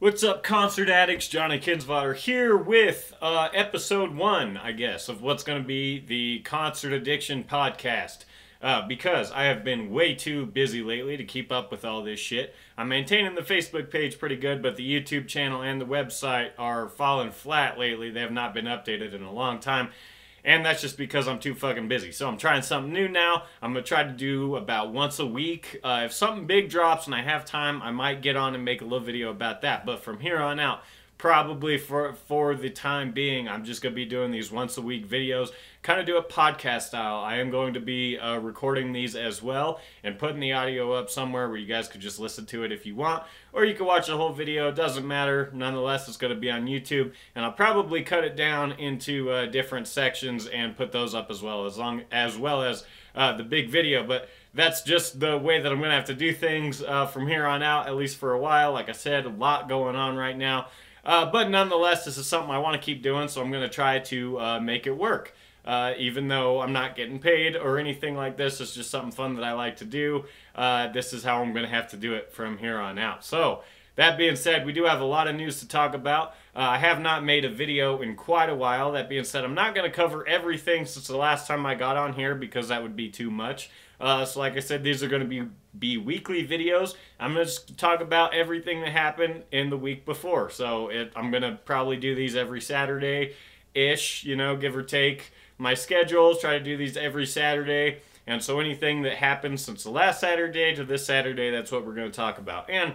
What's up, concert addicts? Johnny Kinsvater here with episode 1, I guess, of what's going to be the Concert Addiction podcast. Because I have been way too busy lately to keep up with all this shit. I'm maintaining the Facebook page pretty good, but the YouTube channel and the website are falling flat lately. They have not been updated in a long time. And that's just because I'm too fucking busy. So I'm trying something new now. I'm going to try to do about once a week. If something big drops and I have time, I might get on and make a little video about that. But from here on out, probably for the time being, I'm just going to be doing these once a week videos. Kind of do it podcast style. I am going to be recording these as well and putting the audio up somewhere where you guys could just listen to it if you want. Or you can watch the whole video. It doesn't matter. Nonetheless, it's going to be on YouTube. And I'll probably cut it down into different sections and put those up as well as the big video. But that's just the way that I'm going to have to do things from here on out, at least for a while. Like I said, a lot going on right now. But nonetheless, this is something I want to keep doing, so I'm going to try to make it work. Even though I'm not getting paid or anything like this, it's just something fun that I like to do. This is how I'm going to have to do it from here on out. So, that being said, we do have a lot of news to talk about. I have not made a video in quite a while. That being said, I'm not going to cover everything since the last time I got on here because that would be too much. So like I said, these are going to be weekly videos. I'm going to just talk about everything that happened in the week before. So I'm going to probably do these every Saturday-ish, you know, give or take my schedules. Try to do these every Saturday. And so anything that happened since the last Saturday to this Saturday, that's what we're going to talk about. And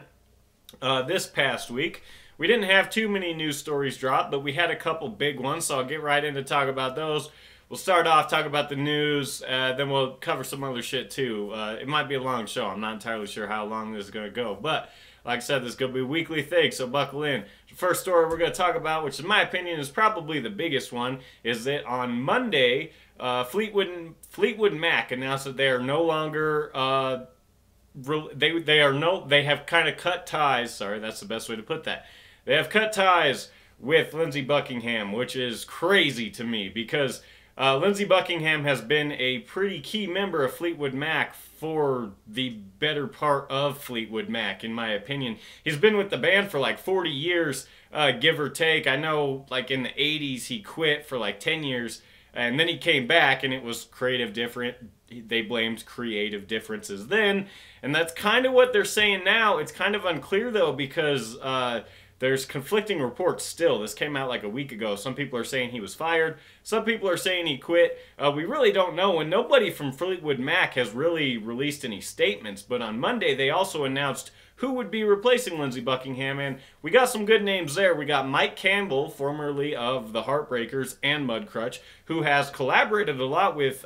this past week, we didn't have too many news stories drop, but we had a couple big ones, so I'll get right into talk about those. We'll start off, talk about the news, then we'll cover some other shit too. It might be a long show. I'm not entirely sure how long this is going to go, but like I said, this is going to be a weekly thing, so buckle in. The first story we're going to talk about, which in my opinion is probably the biggest one, is that on Monday, Fleetwood Mac announced that they are no longer they have kind of cut ties. Sorry, that's the best way to put that. They have cut ties with Lindsey Buckingham, which is crazy to me because Lindsey Buckingham has been a pretty key member of Fleetwood Mac for the better part of Fleetwood Mac, in my opinion. He's been with the band for like 40 years, give or take. I know like in the 80s he quit for like 10 years, and then he came back and it was they blamed creative differences then, and that's kind of what they're saying now. It's kind of unclear though because there's conflicting reports still. This came out like a week ago. Some people are saying he was fired. Some people are saying he quit. We really don't know, and nobody from Fleetwood Mac has really released any statements. But on Monday, they also announced who would be replacing Lindsey Buckingham, and we got some good names there. We got Mike Campbell, formerly of the Heartbreakers and Mudcrutch, who has collaborated a lot with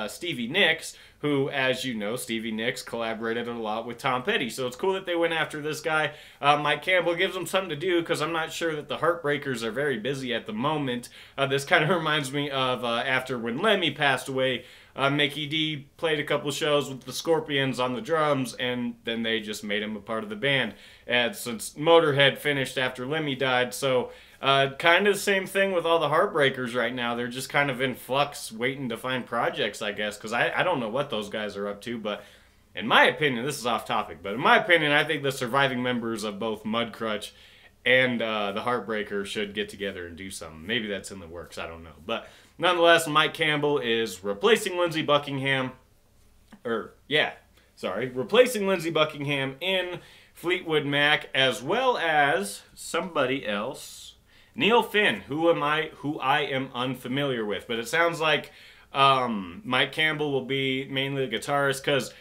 Stevie Nicks, who, as you know, Stevie Nicks collaborated a lot with Tom Petty. So it's cool that they went after this guy. Mike Campbell gives them something to do because I'm not sure that the Heartbreakers are very busy at the moment. This kind of reminds me of after when Lemmy passed away, Mickey D played a couple shows with the Scorpions on the drums, and then they just made him a part of the band. And since Motorhead finished after Lemmy died, so kind of the same thing with all the Heartbreakers right now. They're just kind of in flux, waiting to find projects, I guess, because I don't know what those guys are up to, but in my opinion, this is off topic, but in my opinion, I think the surviving members of both Mudcrutch and the Heartbreakers should get together and do something. Maybe that's in the works, I don't know. But nonetheless, Mike Campbell is replacing Lindsey Buckingham, replacing Lindsey Buckingham in Fleetwood Mac, as well as somebody else, Neil Finn, who I am unfamiliar with. But it sounds like Mike Campbell will be mainly the guitarist because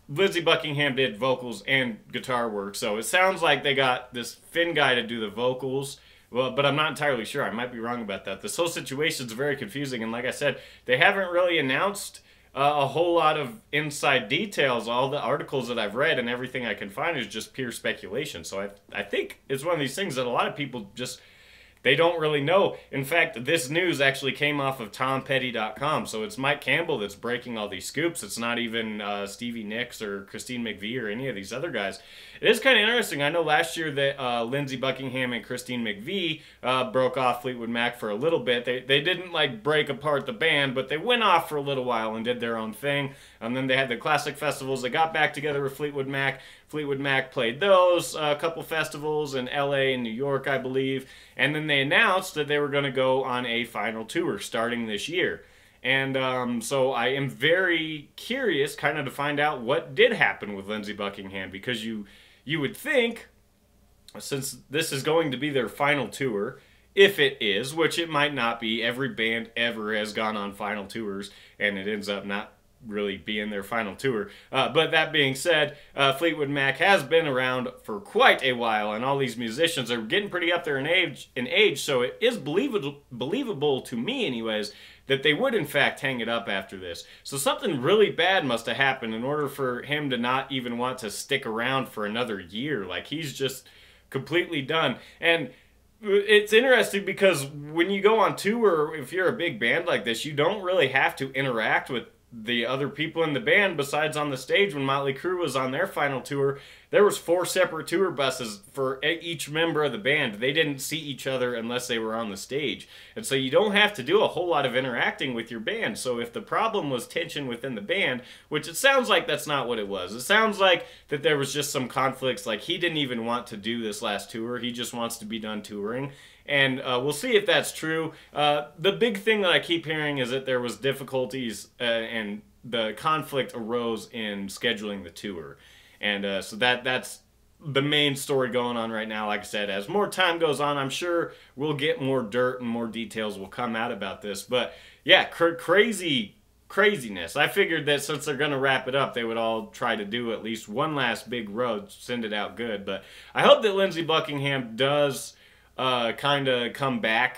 Lindsey Buckingham did vocals and guitar work. So it sounds like they got this Finn guy to do the vocals. Well, but I'm not entirely sure. I might be wrong about that. This whole situation is very confusing. And like I said, they haven't really announced a whole lot of inside details. All the articles that I've read and everything I can find is just pure speculation. So I think it's one of these things that a lot of people just they don't really know. In fact, this news actually came off of TomPetty.com, so it's Mike Campbell that's breaking all these scoops. It's not even Stevie Nicks or Christine McVie or any of these other guys. It is kind of interesting. I know last year that Lindsey Buckingham and Christine McVie broke off Fleetwood Mac for a little bit. They didn't like break apart the band, but they went off for a little while and did their own thing. And then they had the classic festivals. They got back together with Fleetwood Mac. Fleetwood Mac played those, a couple festivals in LA and New York, I believe. And then they announced that they were going to go on a final tour starting this year. And so I am very curious kind of to find out what did happen with Lindsey Buckingham, because you would think, since this is going to be their final tour, if it is, which it might not be, every band ever has gone on final tours and it ends up not really being their final tour. But that being said, Fleetwood Mac has been around for quite a while, and all these musicians are getting pretty up there in age, so it is believable to me anyways that they would in fact hang it up after this. So something really bad must have happened in order for him to not even want to stick around for another year. Like, he's just completely done. And it's interesting because when you go on tour, if you're a big band like this, you don't really have to interact with the other people in the band. Besides on the stage, when Motley Crue was on their final tour, there was 4 separate tour buses for each member of the band. They didn't see each other unless they were on the stage. And so you don't have to do a whole lot of interacting with your band. So if the problem was tension within the band, which it sounds like that's not what it was. It sounds like that there was just some conflicts, like he didn't even want to do this last tour. He just wants to be done touring. And we'll see if that's true. The big thing that I keep hearing is that there was difficulties and the conflict arose in scheduling the tour. And so that's the main story going on right now. Like I said, as more time goes on, I'm sure we'll get more dirt and more details will come out about this. But yeah, craziness. I figured that since they're going to wrap it up, they would all try to do at least one last big road, send it out good. But I hope that Lindsey Buckingham does kind of come back.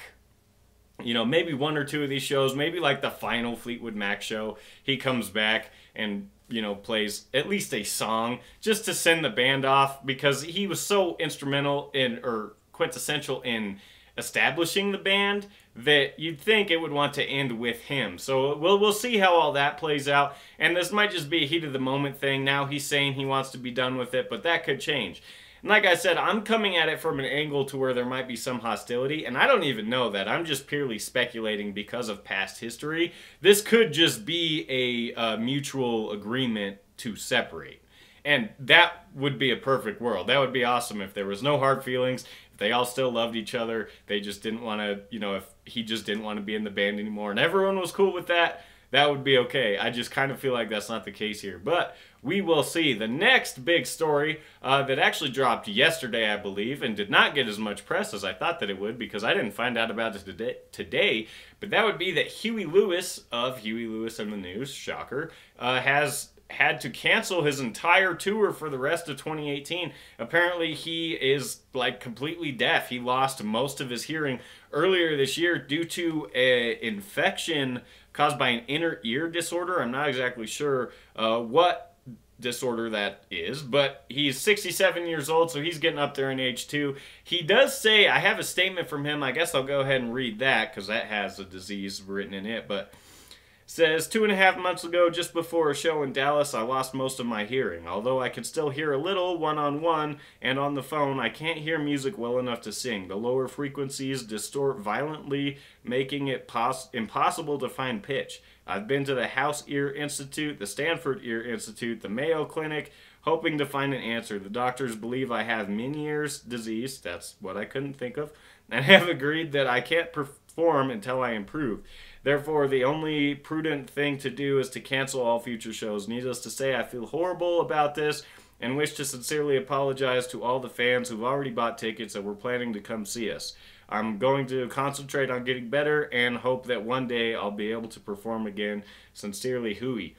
You know, maybe 1 or 2 of these shows, maybe like the final Fleetwood Mac show, he comes back and, you know, plays at least a song just to send the band off, because he was so instrumental in, or quintessential in, establishing the band that you'd think it would want to end with him. So we'll see how all that plays out. And this might just be a heat of the moment thing. Now he's saying he wants to be done with it, but that could change. And like I said, I'm coming at it from an angle to where there might be some hostility, and I don't even know that. I'm just purely speculating because of past history. This could just be a mutual agreement to separate. And that would be a perfect world. That would be awesome if there was no hard feelings, if they all still loved each other, they just didn't want to, you know, if he just didn't want to be in the band anymore, and everyone was cool with that, that would be okay. I just kind of feel like that's not the case here. But we will see. The next big story that actually dropped yesterday, I believe, and did not get as much press as I thought that it would, because I didn't find out about it today, but that would be that Huey Lewis of Huey Lewis and the News, shocker, has had to cancel his entire tour for the rest of 2018. Apparently he is like completely deaf. He lost most of his hearing earlier this year due to an infection caused by an inner ear disorder. I'm not exactly sure what disorder that is, but he's 67 years old, so he's getting up there in age too. He does say, I have a statement from him, I guess I'll go ahead and read that because that has a disease written in it, but says, 2.5 months ago, just before a show in Dallas, I lost most of my hearing. Although I can still hear a little one-on-one and on the phone, I can't hear music well enough to sing. The lower frequencies distort violently, making it impossible to find pitch. I've been to the House Ear Institute, the Stanford Ear Institute, the Mayo Clinic, hoping to find an answer. The doctors believe I have Meniere's disease, that's what I couldn't think of, and have agreed that I can't perform until I improve. Therefore, the only prudent thing to do is to cancel all future shows. Needless to say, I feel horrible about this and wish to sincerely apologize to all the fans who've already bought tickets and were planning to come see us. I'm going to concentrate on getting better and hope that one day I'll be able to perform again. Sincerely, Huey.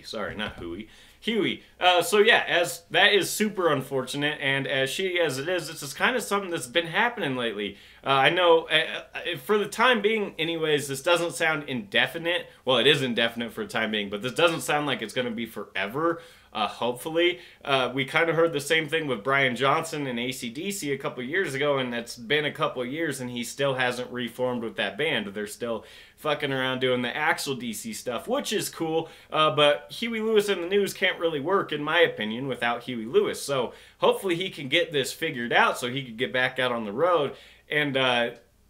Sorry, not Huey. Huey. So yeah, as that is super unfortunate, and as shitty as it is, this is kind of something that's been happening lately. I know for the time being, anyways, this doesn't sound indefinite. Well, it is indefinite for the time being, but this doesn't sound like it's going to be forever. Hopefully. We kind of heard the same thing with Brian Johnson and AC/DC a couple years ago, and it's been a couple years, and he still hasn't reformed with that band. They're still fucking around doing the Axl DC stuff, which is cool, but Huey Lewis and the News can't really work, in my opinion, without Huey Lewis. So hopefully he can get this figured out so he could get back out on the road. And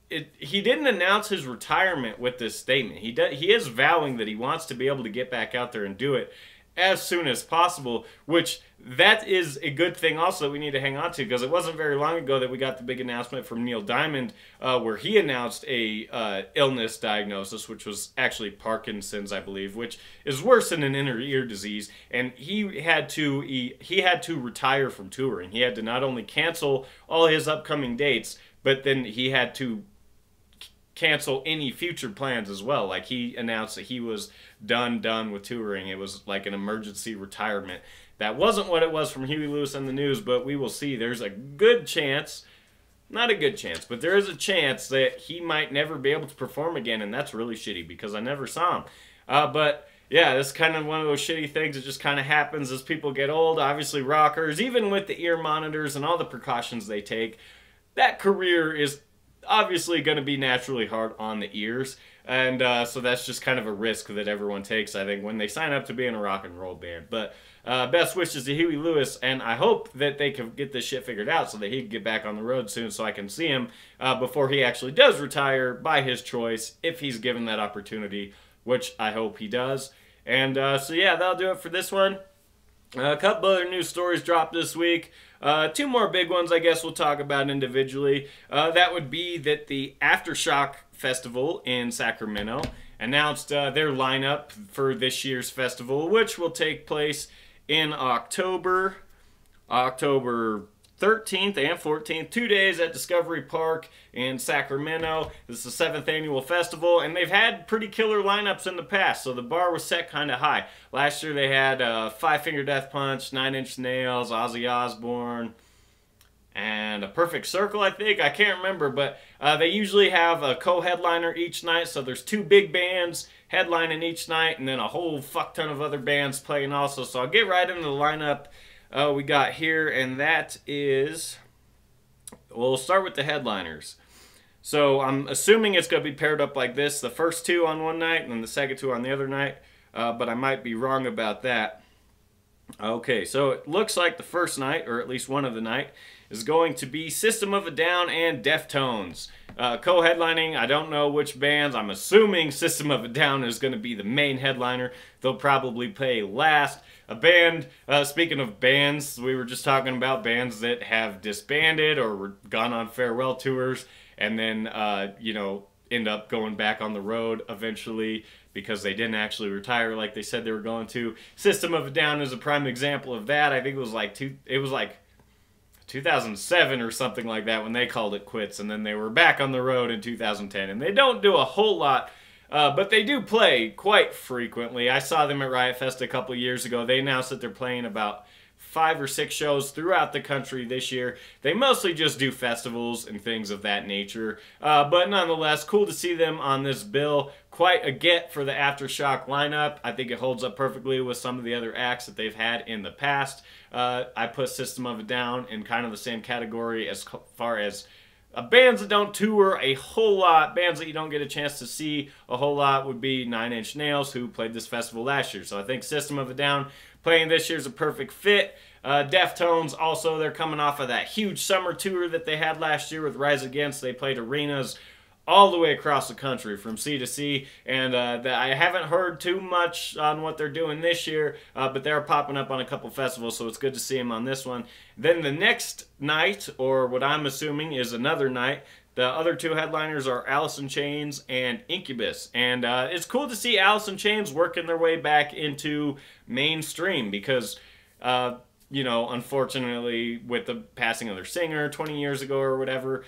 he didn't announce his retirement with this statement. He is vowing that he wants to be able to get back out there and do it as soon as possible, which that is a good thing also we need to hang on to, because it wasn't very long ago that we got the big announcement from Neil Diamond where he announced a illness diagnosis, which was actually Parkinson's, I believe, which is worse than an inner ear disease, and he had to retire from touring. He had to not only cancel all his upcoming dates, but then he had to cancel any future plans as well. Like, he announced that he was done with touring. It was like an emergency retirement. That wasn't what it was from Huey Lewis and the News, but we will see. There's a good chance, not a good chance, but there is a chance that he might never be able to perform again, and that's really shitty because I never saw him. But yeah, this is kind of one of those shitty things that just kind of happens as people get old. Obviously, rockers, even with the ear monitors and all the precautions they take, that career is obviously going to be naturally hard on the ears, and so that's just kind of a risk that everyone takes, I think, when they sign up to be in a rock and roll band. But best wishes to Huey Lewis, and I hope that they can get this shit figured out so that he can get back on the road soon so I can see him before he actually does retire by his choice, if he's given that opportunity, which I hope he does. And so yeah, that'll do it for this one. A couple other news stories dropped this week. Two more big ones I guess we'll talk about individually. That would be that the Aftershock Festival in Sacramento announced their lineup for this year's festival, which will take place in October 13th and 14th, 2 days at Discovery Park in Sacramento. This is the 7th annual festival, and they've had pretty killer lineups in the past, so the bar was set kind of high. Last year they had Five Finger Death Punch, Nine Inch Nails, Ozzy Osbourne, and A Perfect Circle, I think. I can't remember, but they usually have a co-headliner each night, so there's two big bands headlining each night, and then a whole fuck ton of other bands playing also. So I'll get right into the lineup we got here, and that is, we'll start with the headliners. So I'm assuming it's going to be paired up like this, the first two on one night and then the second two on the other night, but I might be wrong about that. Okay, so it looks like the first night, or at least one of the night, is going to be System of a Down and Deftones. Co-headlining, I don't know which bands. I'm assuming System of a Down is going to be the main headliner. They'll probably play last. A band, speaking of bands, we were just talking about bands that have disbanded or were gone on farewell tours and then, you know, end up going back on the road eventually because they didn't actually retire like they said they were going to. System of a Down is a prime example of that. I think it was like 2007 or something like that when they called it quits, and then they were back on the road in 2010. And they don't do a whole lot, but they do play quite frequently. I saw them at Riot Fest a couple years ago. They announced that they're playing about 5 or 6 shows throughout the country this year. They mostly just do festivals and things of that nature. But nonetheless, cool to see them on this bill. Quite a get for the Aftershock lineup. I think it holds up perfectly with some of the other acts that they've had in the past. I put System of a Down in kind of the same category as far as bands that don't tour a whole lot, bands that you don't get a chance to see a whole lot would be Nine Inch Nails, who played this festival last year. So I think System of a Down playing this year is a perfect fit. Deftones also, they're coming off of that huge summer tour that they had last year with Rise Against. They played arenas all the way across the country from sea to sea, and I haven't heard too much on what they're doing this year, but they're popping up on a couple festivals, so it's good to see them on this one. Then the next night, or what I'm assuming is another night, the other two headliners are Alice in Chains and Incubus, and it's cool to see Alice in Chains working their way back into mainstream because you know, unfortunately, with the passing of their singer 20 years ago or whatever,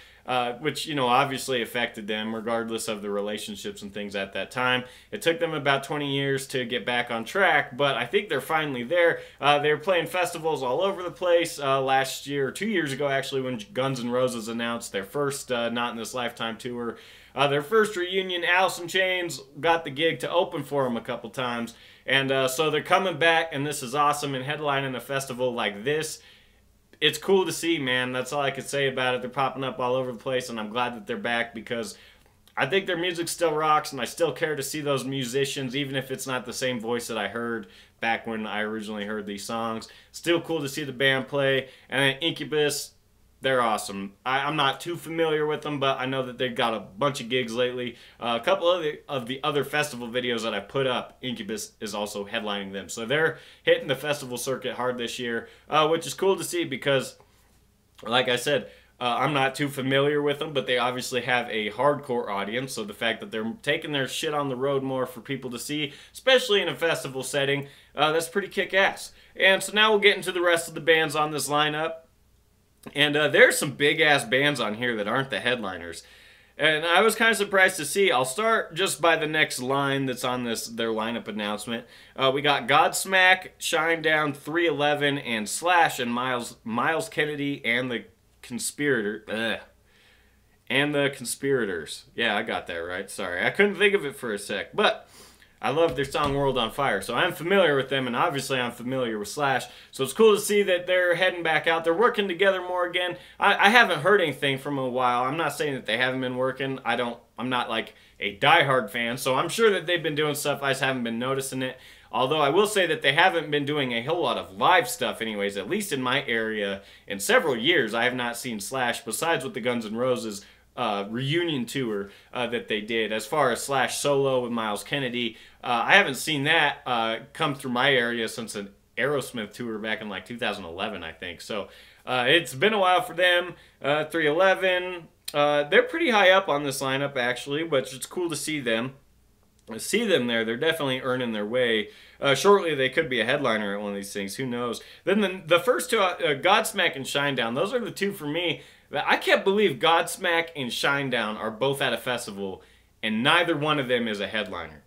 which, you know, obviously affected them regardless of the relationships and things at that time. It took them about 20 years to get back on track, but I think they're finally there. They were playing festivals all over the place last year, or 2 years ago actually, when Guns N' Roses announced their first Not in This Lifetime tour. Their first reunion, Alice in Chains got the gig to open for them a couple times. And so they're coming back, and this is awesome, and headlining a festival like this, it's cool to see, man. That's all I could say about it. They're popping up all over the place, and I'm glad that they're back because I think their music still rocks, and I still care to see those musicians, even if it's not the same voice that I heard back when I originally heard these songs. Still cool to see the band play. And then Incubus, they're awesome. I'm not too familiar with them, but I know that they've got a bunch of gigs lately. A couple of the other festival videos that I put up, Incubus is also headlining them. So they're hitting the festival circuit hard this year, which is cool to see because, like I said, I'm not too familiar with them, but they obviously have a hardcore audience. So the fact that they're taking their shit on the road more for people to see, especially in a festival setting, that's pretty kick-ass. And so now we'll get into the rest of the bands on this lineup. And there's some big-ass bands on here that aren't the headliners. And I was kind of surprised to see. I'll start just by the next line that's on their lineup announcement. We got Godsmack, Shinedown, 311, and Slash, and Miles Kennedy, and the Conspirators. Yeah, I got that right. Sorry, I couldn't think of it for a sec. But I love their song World on Fire, so I'm familiar with them, and obviously I'm familiar with Slash, so it's cool to see that they're heading back out. They're working together more again. I haven't heard anything from a while. I'm not saying that they haven't been working. I'm not like a diehard fan, so I'm sure that they've been doing stuff. I just haven't been noticing it. Although I will say that they haven't been doing a whole lot of live stuff anyways, at least in my area. In several years, I have not seen Slash, besides with the Guns N' Roses reunion tour that they did. As far as Slash solo with Miles Kennedy, I haven't seen that come through my area since an Aerosmith tour back in like 2011, I think. So it's been a while for them. 311, they're pretty high up on this lineup actually, but it's cool to see them. There. They're definitely earning their way. Shortly, they could be a headliner at one of these things. Who knows? Then the first two, Godsmack and Shinedown, those are the two for me. I can't believe Godsmack and Shinedown are both at a festival, and neither one of them is a headliner.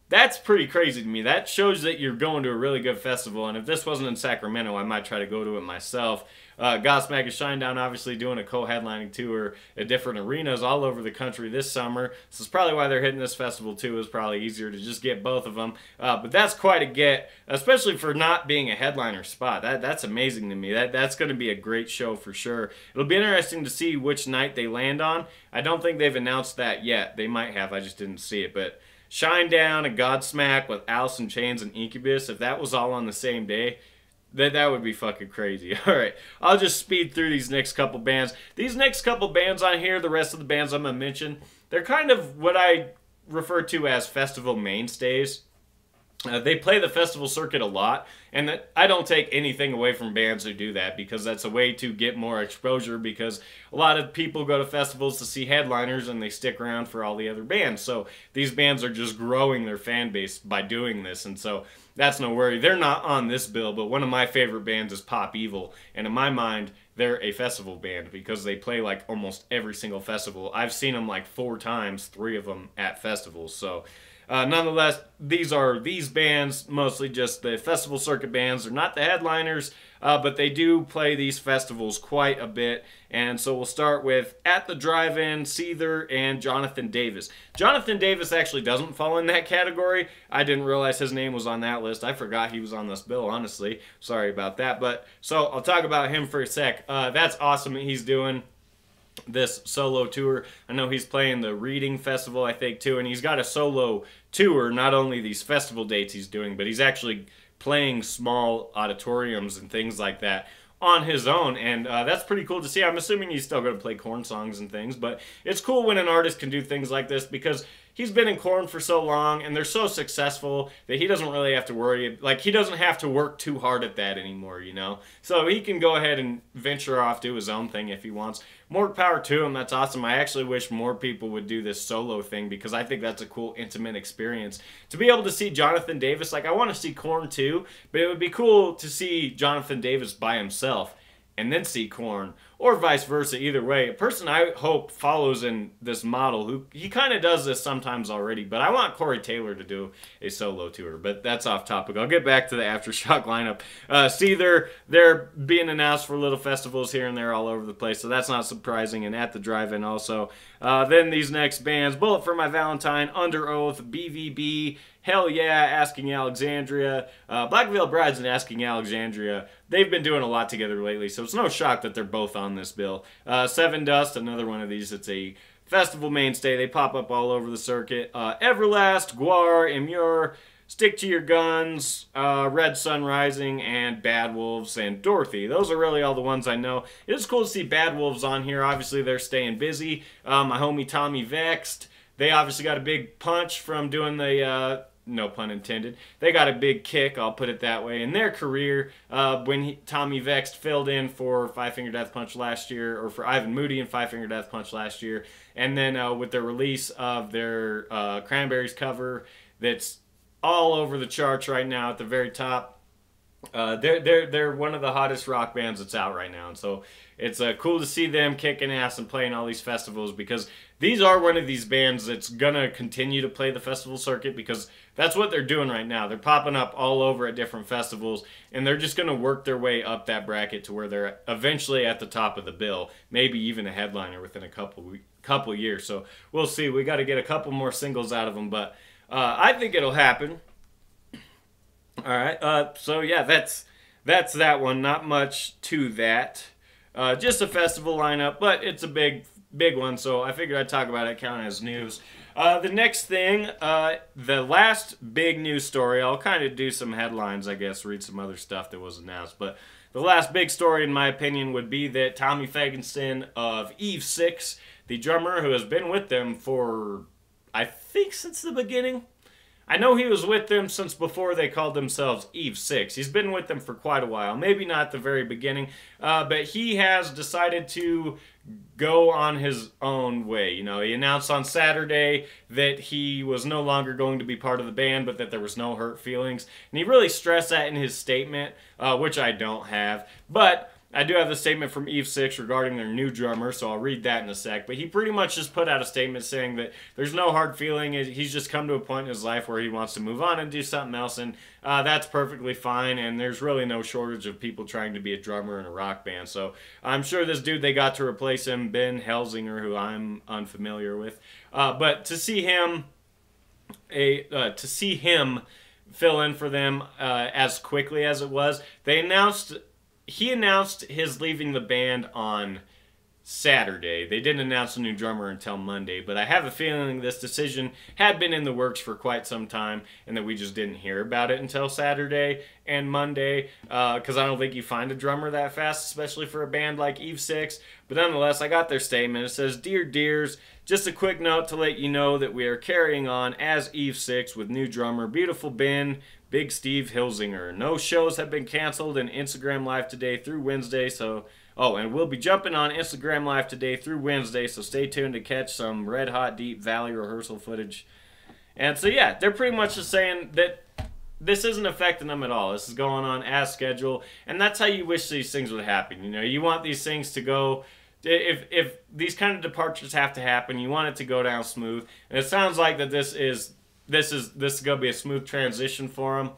That's pretty crazy to me. That shows that you're going to a really good festival, and if this wasn't in Sacramento, I might try to go to it myself. Godsmack and Shinedown obviously doing a co-headlining tour at different arenas all over the country this summer. This is probably why they're hitting this festival too. It's probably easier to just get both of them. But that's quite a get, especially for not being a headliner spot. That's amazing to me. That's going to be a great show for sure. It'll be interesting to see which night they land on. I don't think they've announced that yet. They might have. I just didn't see it. But Shinedown and Godsmack with Alice in Chains and Incubus, if that was all on the same day, that would be fucking crazy. Alright, I'll just speed through these next couple bands. These next couple bands on here, the rest of the bands I'm going to mention, they're kind of what I refer to as festival mainstays. They play the festival circuit a lot, and I don't take anything away from bands who do that because that's a way to get more exposure because a lot of people go to festivals to see headliners and they stick around for all the other bands. So these bands are just growing their fan base by doing this, and so that's no worry. They're not on this bill, but one of my favorite bands is Pop Evil, and in my mind, they're a festival band because they play like almost every single festival. I've seen them like 4 times, 3 of them at festivals, so nonetheless, these bands, mostly just the festival circuit bands. They're not the headliners, but they do play these festivals quite a bit. And so we'll start with At the Drive-In, Seether, and Jonathan Davis. Jonathan Davis actually doesn't fall in that category. I didn't realize his name was on that list. I forgot he was on this bill, honestly. Sorry about that. But so I'll talk about him for a sec. That's awesome that he's doing this solo tour. I know he's playing the Reading Festival, I think, too, and he's got a solo tour, not only these festival dates he's doing, but he's actually playing small auditoriums and things like that on his own, and that's pretty cool to see. I'm assuming he's still going to play Korn songs and things, but it's cool when an artist can do things like this because he's been in Korn for so long, and they're so successful that he doesn't really have to worry. Like, he doesn't have to work too hard at that anymore, you know? So he can go ahead and venture off, do his own thing if he wants. More power to him. That's awesome. I actually wish more people would do this solo thing because I think that's a cool, intimate experience. To be able to see Jonathan Davis, like, I want to see Korn too, but it would be cool to see Jonathan Davis by himself and then see Korn, or vice versa. Either way, a person I hope follows in this model, who he kind of does this sometimes already, but I want Corey Taylor to do a solo tour, but that's off topic. I'll get back to the Aftershock lineup. See, they're being announced for little festivals here and there all over the place, so that's not surprising, and at the drive-in also. Then these next bands: Bullet for My Valentine, Under Oath, BVB, Hell Yeah, Asking Alexandria, Black Veil Brides and Asking Alexandria. They've been doing a lot together lately, so it's no shock that they're both on this bill. Seven Dust, another one of these. It's a festival mainstay. They pop up all over the circuit. Everlast, Guar, Immure, Stick to Your Guns, Red Sun Rising, and Bad Wolves, and Dorothy. Those are really all the ones I know. It is cool to see Bad Wolves on here. Obviously, they're staying busy. My homie Tommy Vexed, they obviously got a big punch from doing the... no pun intended. They got a big kick, I'll put it that way, in their career when Tommy Vexed filled in for Five Finger Death Punch last year, or for Ivan Moody in Five Finger Death Punch last year. And then with the release of their Cranberries cover that's all over the charts right now at the very top. They're one of the hottest rock bands that's out right now, and so it's cool to see them kicking ass and playing all these festivals, because these are one of these bands that's gonna continue to play the festival circuit, because that's what they're doing right now. They're popping up all over at different festivals, and they're just gonna work their way up that bracket to where they're eventually at the top of the bill, maybe even a headliner within a couple years. So we'll see. We got to get a couple more singles out of them, but I think it'll happen. All right, so yeah, that's that one. Not much to that. Just a festival lineup, but it's a big one, so I figured I'd talk about it, count as news. The next thing, the last big news story, I'll kind of do some headlines, I guess, read some other stuff that was announced, but the last big story, in my opinion, would be that Tommy Fagenson of Eve 6, the drummer who has been with them for, I think, since the beginning. I know he was with them since before they called themselves Eve 6. He's been with them for quite a while. Maybe not the very beginning, but he has decided to go on his own way. You know, he announced on Saturday that he was no longer going to be part of the band, but that there was no hurt feelings. And he really stressed that in his statement, which I don't have. But I do have the statement from Eve 6 regarding their new drummer, so I'll read that in a sec. But he pretty much just put out a statement saying that there's no hard feeling. He's just come to a point in his life where he wants to move on and do something else, and that's perfectly fine. And there's really no shortage of people trying to be a drummer in a rock band. So I'm sure this dude they got to replace him, Ben Helsinger, who I'm unfamiliar with. But to see him fill in for them as quickly as it was, he announced his leaving the band on Saturday. They didn't announce a new drummer until Monday, but I have a feeling this decision had been in the works for quite some time, and that we just didn't hear about it until Saturday and Monday, because I don't think you find a drummer that fast, especially for a band like Eve 6. But nonetheless, I got their statement. It says, "Dear Dears, just a quick note to let you know that we are carrying on as Eve 6 with new drummer, Beautiful Ben, Big Steve Hilsinger. No shows have been canceled, and Instagram Live today through Wednesday, so... Oh, and we'll be jumping on Instagram Live today through Wednesday, so stay tuned to catch some Red Hot Deep Valley rehearsal footage." And so, yeah, they're pretty much just saying that this isn't affecting them at all. This is going on as scheduled, and that's how you wish these things would happen. You know, you want these things to go... If these kind of departures have to happen, you want it to go down smooth. And it sounds like that this is going to be a smooth transition for him.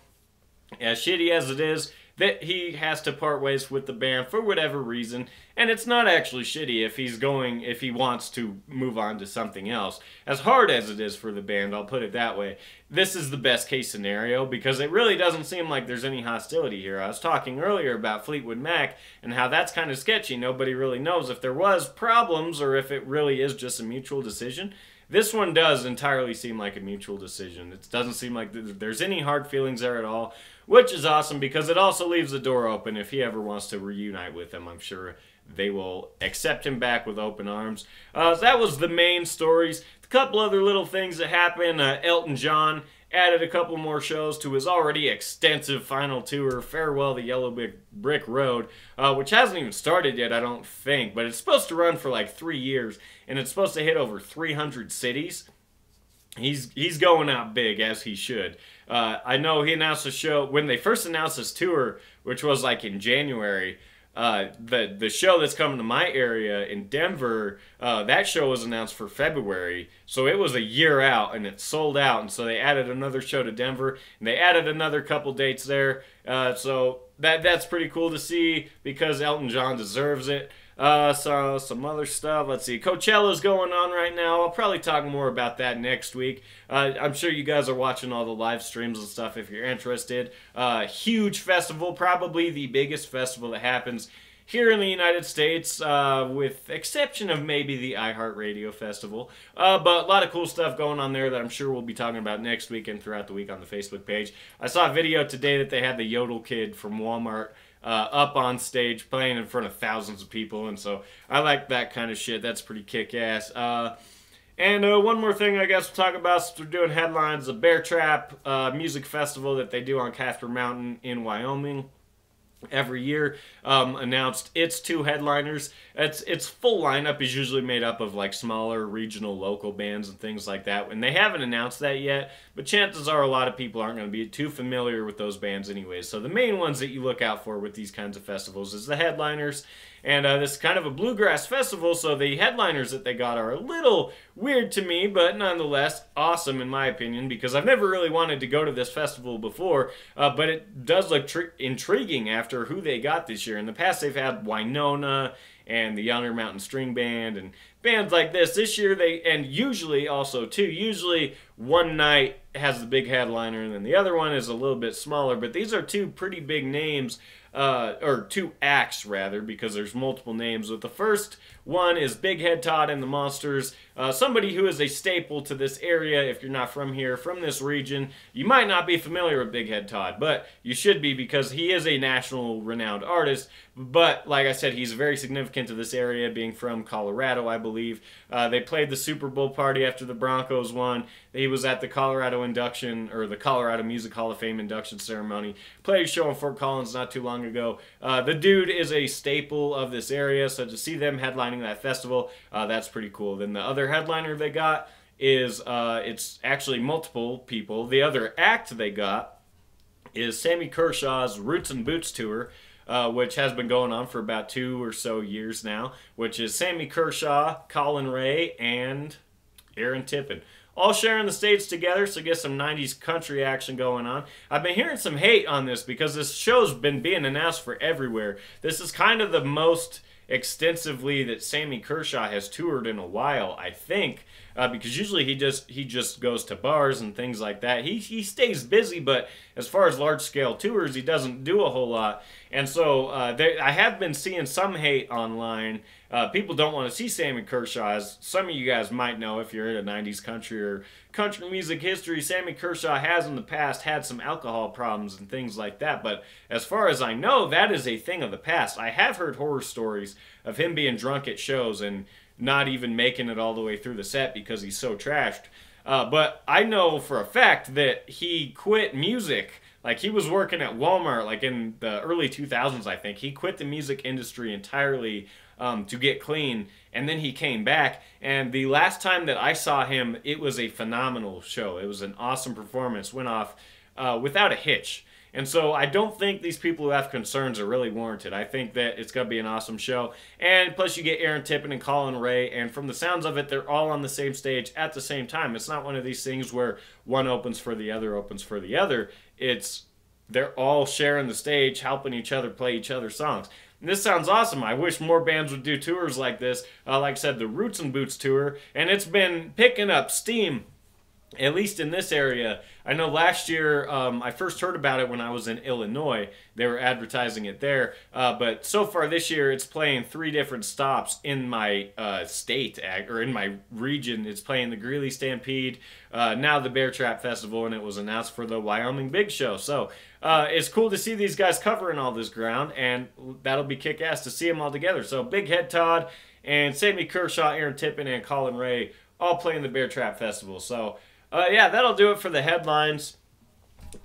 As shitty as it is, that he has to part ways with the band for whatever reason, and it's not actually shitty if he wants to move on to something else. As hard as it is for the band, I'll put it that way, this is the best case scenario, because it really doesn't seem like there's any hostility here. I was talking earlier about Fleetwood Mac and how that's kind of sketchy. Nobody really knows if there was problems or if it really is just a mutual decision. This one does entirely seem like a mutual decision. It doesn't seem like there's any hard feelings there at all, which is awesome, because it also leaves the door open if he ever wants to reunite with them. I'm sure they will accept him back with open arms. So that was the main stories. A couple other little things that happened. Elton John added a couple more shows to his already extensive final tour, Farewell to Yellow Brick Road, which hasn't even started yet, I don't think, but it's supposed to run for like 3 years, and it's supposed to hit over 300 cities. He's going out big, as he should. I know he announced a show, when they first announced this tour, which was like in January, the show that's coming to my area in Denver, that show was announced for February, so it was a year out and it sold out, and so they added another show to Denver, and they added another couple dates there, so that's pretty cool to see because Elton John deserves it. So some other stuff. Let's see. Coachella's going on right now. I'll probably talk more about that next week. I'm sure you guys are watching all the live streams and stuff if you're interested. Huge festival, probably the biggest festival that happens here in the United States, with exception of maybe the iHeartRadio Festival. But a lot of cool stuff going on there that I'm sure we'll be talking about next week and throughout the week on the Facebook page. I saw a video today that they had the Yodel Kid from Walmart up on stage playing in front of thousands of people, and so I like that kind of shit. That's pretty kick-ass. And one more thing I guess we'll talk about, since we're doing headlines, the Bear Trap music festival that they do on Casper Mountain in Wyoming every year, announced its 2 headliners. Its full lineup is usually made up of like smaller regional local bands and things like that, and they haven't announced that yet, but chances are a lot of people aren't going to be too familiar with those bands anyways. So the main ones that you look out for with these kinds of festivals is the headliners, and this is kind of a bluegrass festival, so the headliners that they got are a little weird to me, but nonetheless awesome in my opinion, because I've never really wanted to go to this festival before, but it does look intriguing after who they got this year. In the past they've had Winona and the Yonder Mountain String Band and bands like this. This year and usually also too, usually one night has the big headliner and then the other one is a little bit smaller, but these are 2 pretty big names, or 2 acts rather, because there's multiple names. But the first one is Big Head Todd and the Monsters, somebody who is a staple to this area. If you're not from here, from this region, you might not be familiar with Big Head Todd, but you should be because he is a national renowned artist. But like I said, he's very significant to this area, being from Colorado, I believe. They played the Super Bowl party after the Broncos won. He was at the Colorado induction, or the Colorado Music Hall of Fame induction ceremony. Played a show in Fort Collins not too long ago. The dude is a staple of this area, so to see them headlining that festival, that's pretty cool. Then the other headliner they got is, it's actually multiple people. The other act they got is Sammy Kershaw's Roots and Boots Tour, which has been going on for about 2 or so years now, which is Sammy Kershaw, Colin Ray, and Aaron Tippin, all sharing the stage together, so get some 90s country action going on. I've been hearing some hate on this because this show's been being announced for everywhere. This is kind of the most extensively that Sammy Kershaw has toured in a while, I think, because usually he just goes to bars and things like that. He stays busy, but as far as large-scale tours, he doesn't do a whole lot. And so I have been seeing some hate online. People don't want to see Sammy Kershaw. As some of you guys might know, if you're into 90s country or country music history, Sammy Kershaw has in the past had some alcohol problems and things like that. But as far as I know, that is a thing of the past. I have heard horror stories of him being drunk at shows and not even making it all the way through the set because he's so trashed. But I know for a fact that he quit music. Like, he was working at Walmart, like, in the early 2000s, I think. He quit the music industry entirely to get clean, and then he came back. And the last time that I saw him, it was a phenomenal show. It was an awesome performance. Went off without a hitch. And so I don't think these people who have concerns are really warranted. I think that it's going to be an awesome show. And plus you get Aaron Tippin and Colin Ray, and from the sounds of it, they're all on the same stage at the same time. It's not one of these things where one opens for the other, opens for the other. They're all sharing the stage, helping each other play each other's songs. And this sounds awesome. I wish more bands would do tours like this. Like I said, the Roots and Boots tour, and it's been picking up steam, at least in this area. I know last year, I first heard about it when I was in Illinois. They were advertising it there. But so far this year, it's playing 3 different stops in my state, or in my region. It's playing the Greeley Stampede, now the Bear Trap Festival, and it was announced for the Wyoming Big Show. So it's cool to see these guys covering all this ground, and that'll be kick-ass to see them all together. So Big Head Todd and Sammy Kershaw, Aaron Tippin, and Colin Ray all playing the Bear Trap Festival. So, yeah, that'll do it for the headlines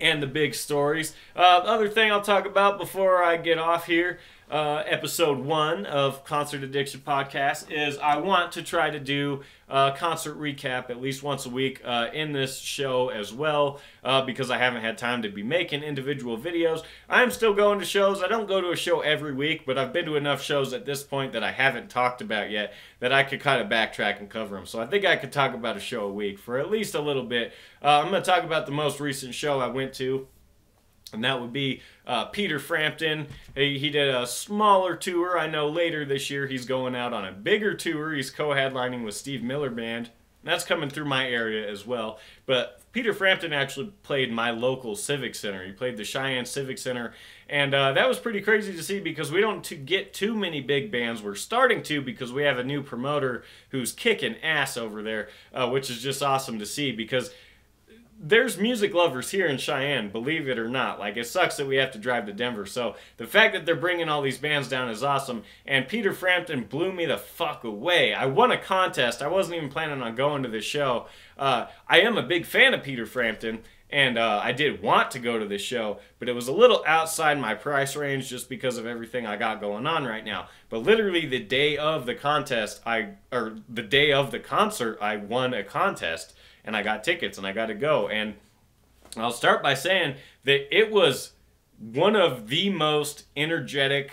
and the big stories. Other thing I'll talk about before I get off here, episode 1 of Concert Addiction Podcast, is I want to try to do a concert recap at least once a week in this show as well, because I haven't had time to be making individual videos. I'm still going to shows. I don't go to a show every week, but I've been to enough shows at this point that I haven't talked about yet that I could kind of backtrack and cover them. So I think I could talk about a show a week for at least a little bit. I'm going to talk about the most recent show I went to, and that would be Peter Frampton. He did a smaller tour. I know later this year he's going out on a bigger tour. He's co-headlining with Steve Miller Band. That's coming through my area as well. But Peter Frampton actually played my local Civic Center. He played the Cheyenne Civic Center. And that was pretty crazy to see because we don't get too many big bands. We're starting to because we have a new promoter who's kicking ass over there, which is just awesome to see because there's music lovers here in Cheyenne, believe it or not. Like, it sucks that we have to drive to Denver. So the fact that they're bringing all these bands down is awesome. And Peter Frampton blew me the fuck away. I won a contest. I wasn't even planning on going to this show. I am a big fan of Peter Frampton, and I did want to go to this show, but it was a little outside my price range just because of everything I got going on right now. But literally the day of the contest, the day of the concert, I won a contest. And I got tickets, and I got to go. And I'll start by saying that it was one of the most energetic,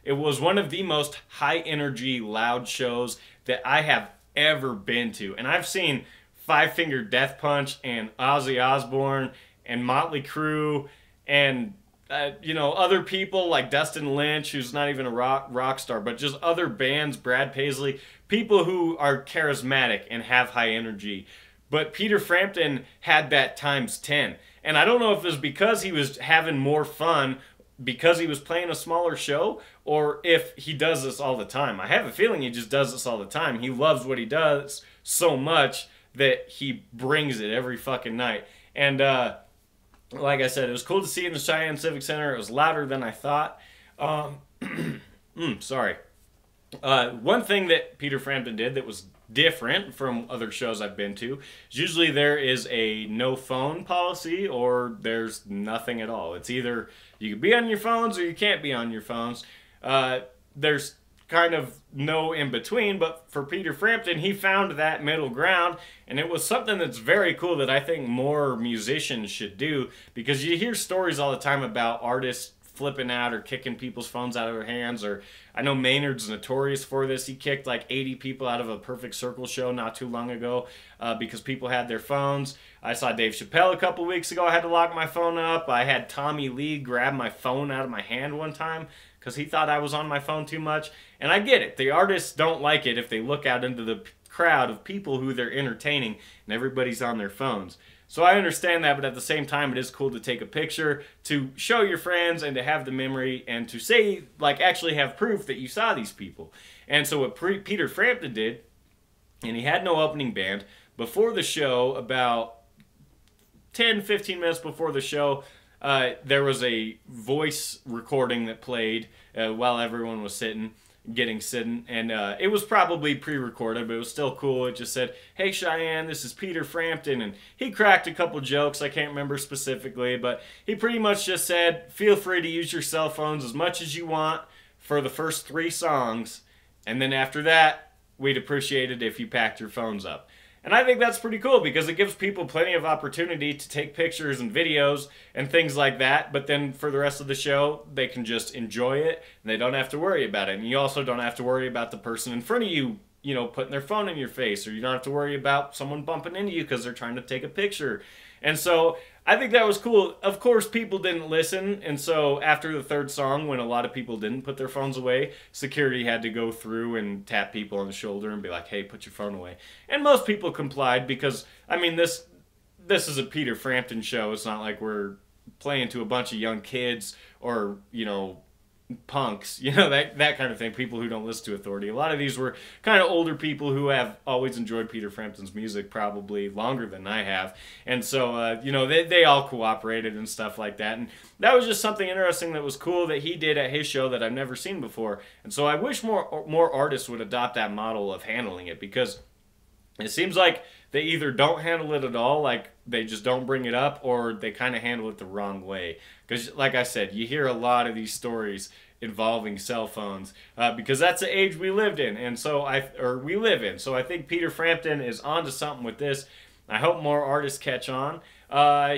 it was one of the most high-energy, loud shows that I have ever been to. And I've seen Five Finger Death Punch and Ozzy Osbourne and Motley Crue and other people like Dustin Lynch, who's not even a rock star, but just other bands, Brad Paisley, people who are charismatic and have high energy. But Peter Frampton had that times 10. And I don't know if it was because he was having more fun because he was playing a smaller show, or if he does this all the time. I have a feeling he just does this all the time. He loves what he does so much that he brings it every fucking night. And like I said, it was cool to see in the Cheyenne Civic Center. It was louder than I thought. Sorry. One thing that Peter Frampton did that was different from other shows I've been to is usually there is a no phone policy or there's nothing at all. It's either you can be on your phones or you can't be on your phones. There's kind of no in between, but for Peter Frampton, he found that middle ground, and it was something that's very cool that I think more musicians should do, because you hear stories all the time about artists flipping out or kicking people's phones out of their hands. Or I know Maynard's notorious for this. He kicked like 80 people out of a Perfect Circle show not too long ago because people had their phones. I saw Dave Chappelle a couple weeks ago. I had to lock my phone up. I had Tommy Lee grab my phone out of my hand one time because he thought I was on my phone too much. And I get it. The artists don't like it if they look out into the crowd of people who they're entertaining and everybody's on their phones. So I understand that, but at the same time, it is cool to take a picture, to show your friends, and to have the memory, and to say, like, actually have proof that you saw these people. And so what Peter Frampton did, and he had no opening band, before the show, about 10, 15 minutes before the show, there was a voice recording that played while everyone was sitting, and it was probably pre-recorded, but it was still cool. It just said, "Hey Cheyenne, this is Peter Frampton," and he cracked a couple jokes. I can't remember specifically, but he pretty much just said, feel free to use your cell phones as much as you want for the first 3 songs, and then after that, we'd appreciate it if you packed your phones up. And I think that's pretty cool because it gives people plenty of opportunity to take pictures and videos and things like that. But then for the rest of the show, they can just enjoy it and they don't have to worry about it. And you also don't have to worry about the person in front of you, putting their phone in your face, or you don't have to worry about someone bumping into you because they're trying to take a picture. And so I think that was cool. Of course, people didn't listen, and so after the 3rd song, when a lot of people didn't put their phones away, security had to go through and tap people on the shoulder and be like, hey, put your phone away. And most people complied because, I mean, this is a Peter Frampton show. It's not like we're playing to a bunch of young kids or, punks, that kind of thing, people who don't listen to authority. A lot of these were kind of older people who have always enjoyed Peter Frampton's music, probably longer than I have, and so they all cooperated and stuff like that. And that was just something interesting that was cool that he did at his show that I've never seen before. And so I wish more artists would adopt that model of handling it, because It seems like they either don't handle it at all, like they just don't bring it up, or they kind of handle it the wrong way. Because, like I said, you hear a lot of these stories involving cell phones because that's the age we lived in, and so we live in. So I think Peter Frampton is onto something with this. I hope more artists catch on.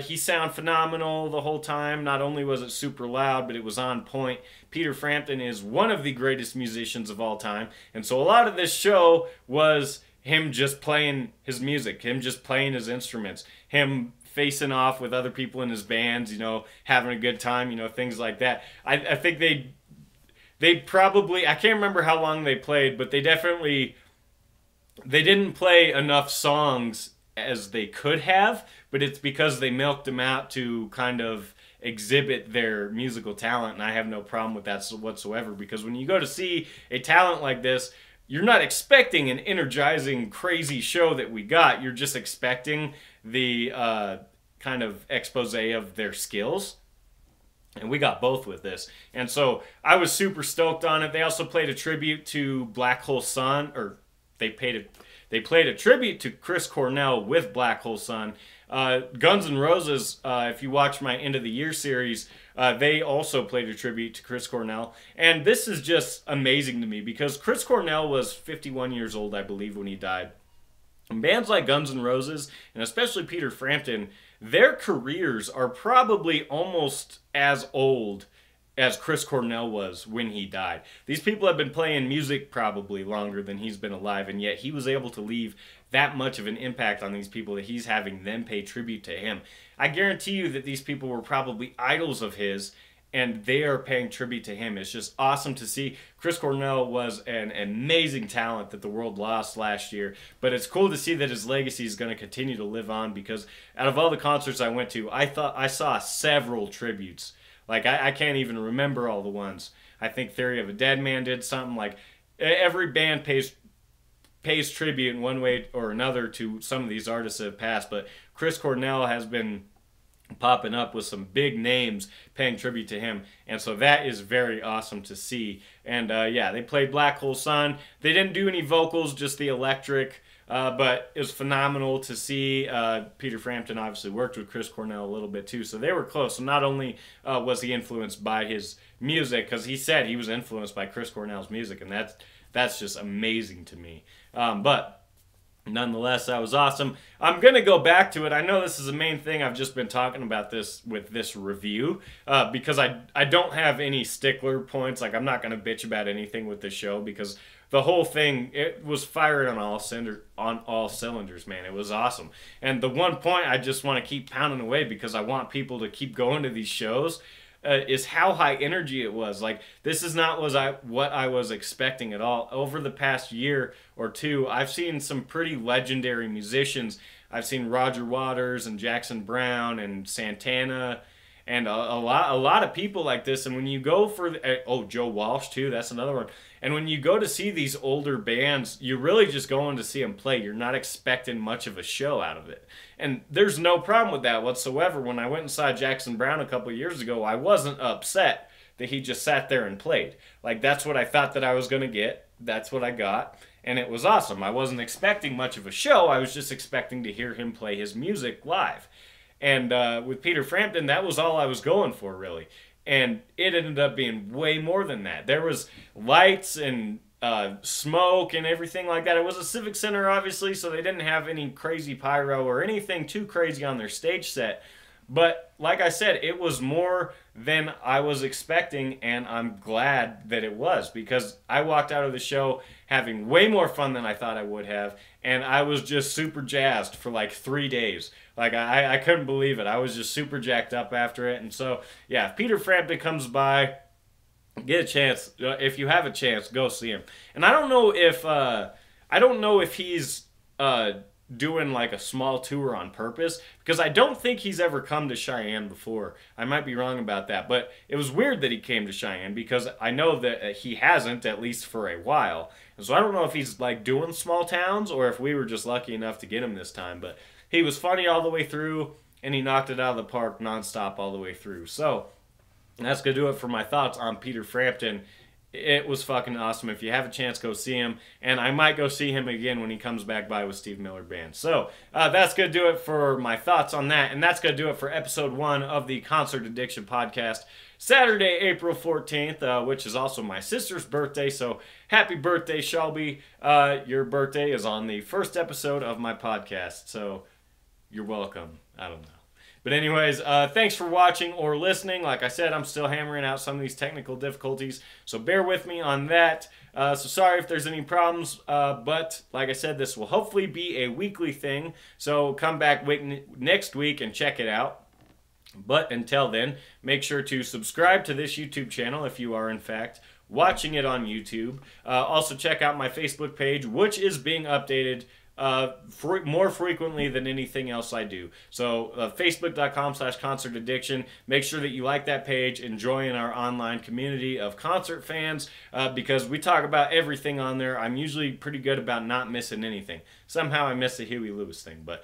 He sounded phenomenal the whole time. Not only was it super loud, but it was on point. Peter Frampton is one of the greatest musicians of all time, and so a lot of this show was him just playing his music, him just playing his instruments, him facing off with other people in his bands, you know, having a good time, you know, things like that. I think they probably, I can't remember how long they played, but they didn't play enough songs as they could have, but it's because they milked them out to kind of exhibit their musical talent, and I have no problem with that whatsoever, because when you go to see a talent like this, you're not expecting an energizing, crazy show that we got. You're just expecting the kind of expose of their skills. And we got both with this. And so I was super stoked on it. They also played a tribute to Black Hole Sun, or they played a tribute to Chris Cornell with Black Hole Sun. Guns N' Roses, if you watch my End of the Year series, they also played a tribute to Chris Cornell. And this is just amazing to me because Chris Cornell was 51 years old, I believe, when he died. And bands like Guns N' Roses, and especially Peter Frampton, their careers are probably almost as old as Chris Cornell was when he died. These people have been playing music probably longer than he's been alive, and yet he was able to leave that much of an impact on these people that he's having them pay tribute to him. I guarantee you that these people were probably idols of his, and they are paying tribute to him. It's just awesome to see. Chris Cornell was an amazing talent that the world lost last year, but it's cool to see that his legacy is going to continue to live on, because out of all the concerts I went to, I saw several tributes. Like, I can't even remember all the ones. I think Theory of a Dead Man did something. Like, every band pays tribute in one way or another to some of these artists that have passed, but Chris Cornell has been popping up with some big names paying tribute to him, and so that is very awesome to see. And yeah, they played Black Hole Sun. They didn't do any vocals, just the electric, but it was phenomenal to see. Peter Frampton obviously worked with Chris Cornell a little bit too, so they were close. So not only was he influenced by his music, because he said he was influenced by Chris Cornell's music, and that's just amazing to me. But nonetheless, that was awesome. I'm going to go back to it. I know this is the main thing. I've just been talking about this with this review because I don't have any stickler points. Like, I'm not going to bitch about anything with this show, because the whole thing, it was firing on all cylinders, man. It was awesome. And the one point I just want to keep pounding away, because I want people to keep going to these shows, is how high energy it was. Like, this is not what I was expecting at all. Over the past year or two, I've seen some pretty legendary musicians. I've seen Roger Waters and Jackson Browne and Santana and a lot of people like this. And when you go for Joe Walsh too, that's another one. And when you go to see these older bands, you're really just going to see them play. You're not expecting much of a show out of it. And there's no problem with that whatsoever. When I went and saw Jackson Browne a couple of years ago, I wasn't upset that he just sat there and played. Like, that's what I thought that I was going to get. That's what I got. And it was awesome. I wasn't expecting much of a show. I was just expecting to hear him play his music live. And with Peter Frampton, that was all I was going for, really. And it ended up being way more than that. There was lights and smoke and everything like that. It was a civic center, obviously, so they didn't have any crazy pyro or anything too crazy on their stage set. But like I said, it was more than I was expecting, and I'm glad that it was, because I walked out of the show having way more fun than I thought I would have, and I was just super jazzed for like 3 days. Like, I couldn't believe it. I was just super jacked up after it. And so, yeah, if Peter Frampton comes by, get a chance. If you have a chance, go see him. And I don't know if he's doing like a small tour on purpose, because I don't think he's ever come to Cheyenne before. I might be wrong about that, but it was weird that he came to Cheyenne, because I know that he hasn't, at least for a while. And so I don't know if he's like doing small towns, or if we were just lucky enough to get him this time. But he was funny all the way through, and he knocked it out of the park nonstop all the way through. So that's going to do it for my thoughts on Peter Frampton It was fucking awesome. If you have a chance, go see him. And I might go see him again when he comes back by with Steve Miller Band. So that's going to do it for my thoughts on that. And that's going to do it for episode 1 of the Concert Addiction Podcast. Saturday, April 14th, which is also my sister's birthday. So happy birthday, Shelby. Your birthday is on the first episode of my podcast. So you're welcome. I don't know. But anyways, thanks for watching or listening. Like I said, I'm still hammering out some of these technical difficulties, so bear with me on that. So sorry if there's any problems, but like I said, this will hopefully be a weekly thing. So come back next week and check it out. But until then, make sure to subscribe to this YouTube channel if you are, in fact, watching it on YouTube. Also check out my Facebook page, which is being updated more frequently than anything else I do. So facebook.com/concert addiction. Make sure that you like that page and join our online community of concert fans, because we talk about everything on there. I'm usually pretty good about not missing anything. Somehow I missed the Huey Lewis thing, but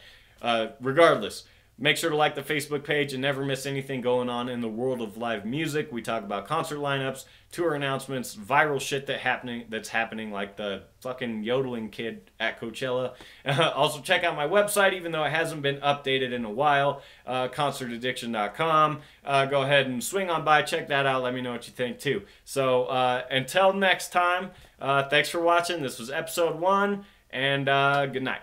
regardless, make sure to like the Facebook page and never miss anything going on in the world of live music. We talk about concert lineups, tour announcements, viral shit that's happening, like the fucking yodeling kid at Coachella. Also, check out my website, even though it hasn't been updated in a while, concertaddiction.com. Go ahead and swing on by, check that out. Let me know what you think, too. So, until next time, thanks for watching. This was episode 1, and good night.